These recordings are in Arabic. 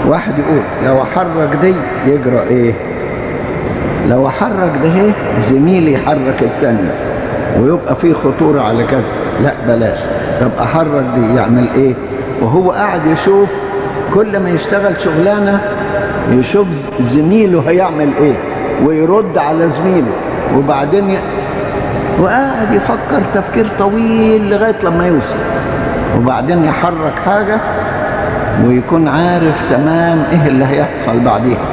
واحد يقول لو احرك دي يجرى ايه؟ لو احرك ده زميلي يحرك التاني ويبقى فيه خطورة على كذا، لا بلاش. طب احرك دي يعمل ايه؟ وهو قاعد يشوف كل ما يشتغل شغلانة يشوف زميله هيعمل ايه ويرد على زميله، وبعدين وقاعد يفكر تفكير طويل لغاية لما يوصل، وبعدين يحرك حاجة ويكون عارف تمام ايه اللي هيحصل بعديها.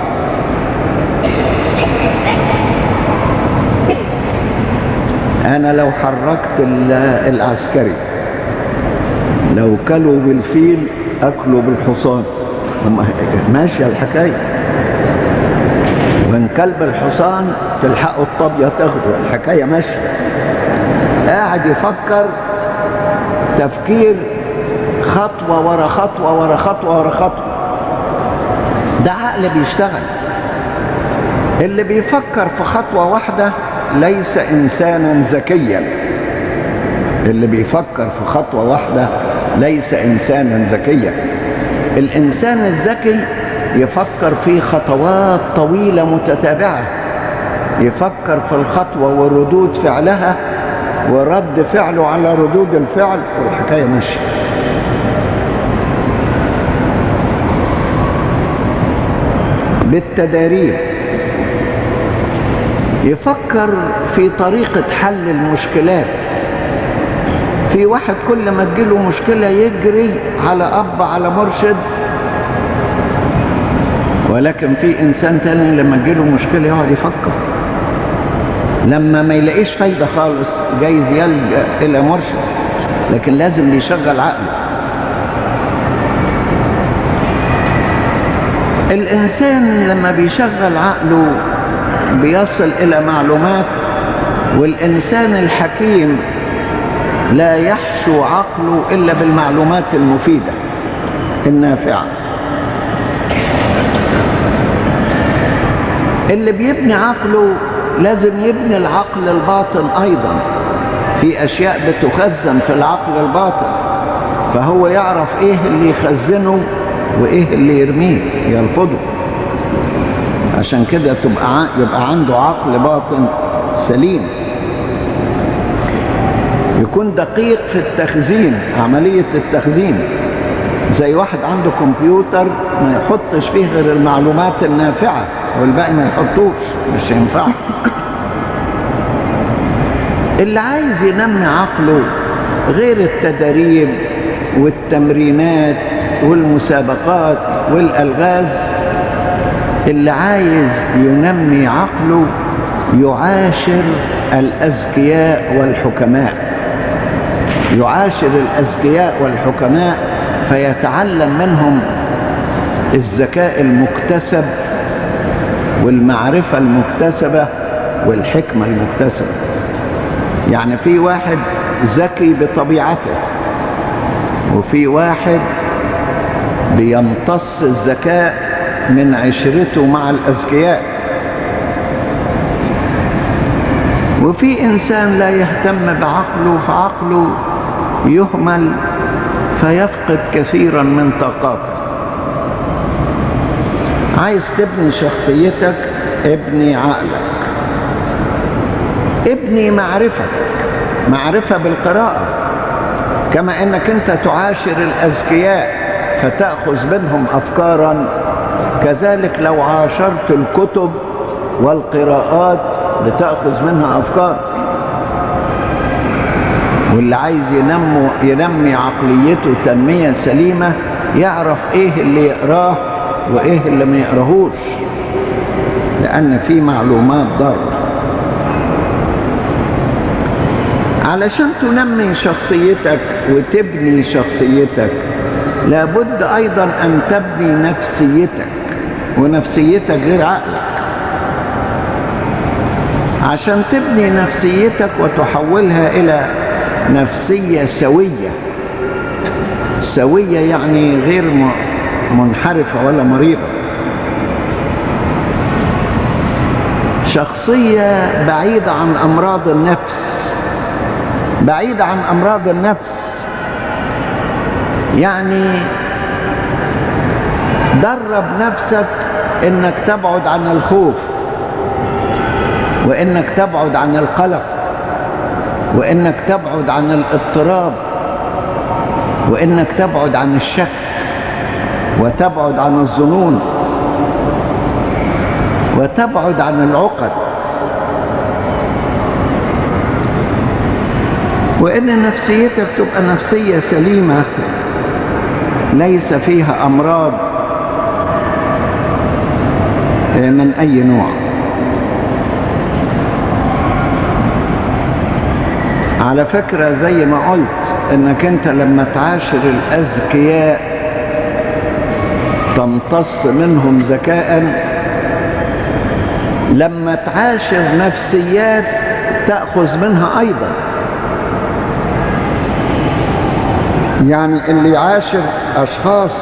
انا لو حركت العسكري لو كلوا بالفيل اكلوا بالحصان، ماشية الحكاية. وان كلب الحصان تلحقوا الطابية تاخدوا، الحكاية ماشية. قاعد يفكر تفكير خطوة ورا خطوة ورا خطوة ورا خطوة، ده عقل بيشتغل. اللي بيفكر في خطوة واحدة ليس إنسانا ذكيا. اللي بيفكر في خطوة واحدة ليس إنسانا ذكيا. الإنسان الذكي يفكر في خطوات طويلة متتابعة، يفكر في الخطوة وردود فعلها ورد فعله على ردود الفعل، والحكاية ماشية. بالتدريب يفكر في طريقة حل المشكلات. في واحد كل ما تجيله مشكلة يجري على أب على مرشد، ولكن في إنسان تاني لما تجيله مشكلة يقعد يفكر، لما ما يلاقيش فايدة خالص جايز يلجأ إلى مرشد، لكن لازم يشغل عقله. الإنسان لما بيشغل عقله بيصل إلى معلومات، والإنسان الحكيم لا يحشو عقله إلا بالمعلومات المفيدة النافعة. اللي بيبني عقله لازم يبني العقل الباطن أيضا، في أشياء بتخزن في العقل الباطن، فهو يعرف إيه اللي يخزنه وإيه اللي يرميه يرفضه. عشان كده يبقى عنده عقل باطن سليم، يكون دقيق في التخزين، عملية التخزين. زي واحد عنده كمبيوتر ما يحطش فيه غير المعلومات النافعة والباقي ما يحطوش، مش ينفع. اللي عايز ينمي عقله غير التدريب والتمرينات والمسابقات والألغاز، اللي عايز ينمي عقله يعاشر الأذكياء والحكماء، يعاشر الأذكياء والحكماء فيتعلم منهم الذكاء المكتسب والمعرفة المكتسبة والحكمة المكتسبة. يعني في واحد ذكي بطبيعته، وفي واحد بيمتص الذكاء من عشرته مع الأذكياء، وفي إنسان لا يهتم بعقله فعقله يهمل فيفقد كثيرا من طاقاته. عايز تبني شخصيتك، ابني عقلك، ابني معرفتك، معرفة بالقراءة. كما انك انت تعاشر الأذكياء فتأخذ منهم أفكارا، كذلك لو عاشرت الكتب والقراءات بتأخذ منها أفكار. واللي عايز ينمي عقليته تنمية سليمة يعرف ايه اللي يقراه وايه اللي ما يقراهوش، لأن في معلومات ضارة. علشان تنمي شخصيتك وتبني شخصيتك لابد أيضا أن تبني نفسيتك، ونفسيتك غير عقلك. عشان تبني نفسيتك وتحولها إلى نفسية سوية، سوية يعني غير منحرفة ولا مريضة، شخصية بعيدة عن أمراض النفس، بعيدة عن أمراض النفس. يعني درب نفسك انك تبعد عن الخوف، وانك تبعد عن القلق، وانك تبعد عن الاضطراب، وانك تبعد عن الشك، وتبعد عن الظنون، وتبعد عن العقد، وان نفسيتك تبقى نفسية سليمة ليس فيها امراض من اي نوع. على فكرة زي ما قلت انك انت لما تعاشر الاذكياء تمتص منهم ذكاء، لما تعاشر نفسيات تأخذ منها ايضا. يعني اللي يعاشر اشخاص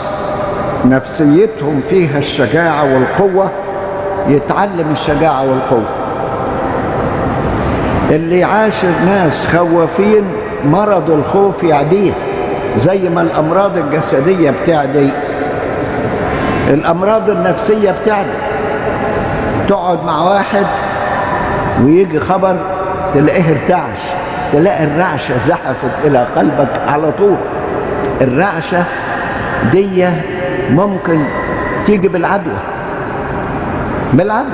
نفسيتهم فيها الشجاعة والقوة يتعلم الشجاعة والقوة. اللي يعاشر ناس خوافين مرض الخوف يعديه، زي ما الامراض الجسدية بتعدي الامراض النفسية بتعدي. تقعد مع واحد ويجي خبر تلاقيه ارتعش، تلاقي الرعشة زحفت الى قلبك على طول. الرعشة دي ممكن تيجي بالعدوى، بالعدوى.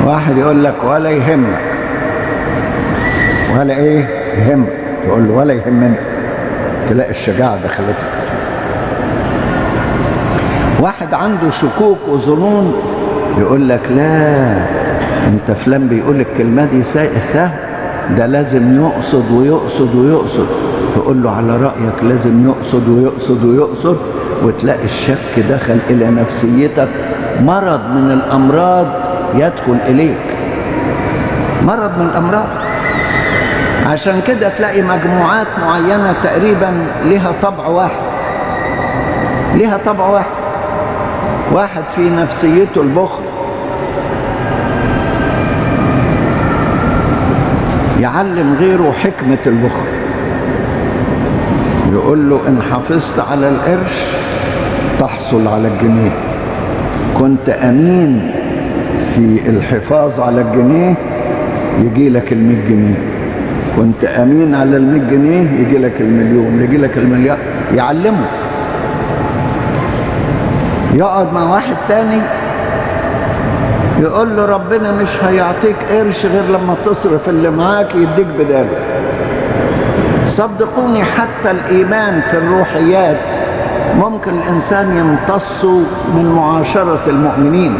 واحد يقول لك ولا يهمك، ولا ايه يهمك، تقول له ولا يهمني، تلاقي الشجاعة دخلتك. واحد عنده شكوك وظنون يقول لك لا، انت فلان بيقول الكلمة دي سهل، ده لازم يقصد ويقصد ويقصد. تقول له على رأيك لازم يقصد ويقصد ويقصد، وتلاقي الشك دخل إلى نفسيتك. مرض من الأمراض يدخل إليك، مرض من الأمراض. عشان كده تلاقي مجموعات معينة تقريبا لها طبع واحد، لها طبع واحد. واحد في نفسيته البخل، يعلم غيره حكمة البخل، يقول له إن حافظت على القرش تحصل على الجنيه، كنت أمين في الحفاظ على الجنيه يجي لك ال100 جنيه، كنت أمين على ال100 جنيه يجي لك المليون، يجي لك المليار. يعلمه. يقعد مع واحد تاني يقول له ربنا مش هيعطيك قرش غير لما تصرف اللي معاك يديك بداله. صدقوني حتى الإيمان في الروحيات ممكن الإنسان يمتصه من معاشرة المؤمنين.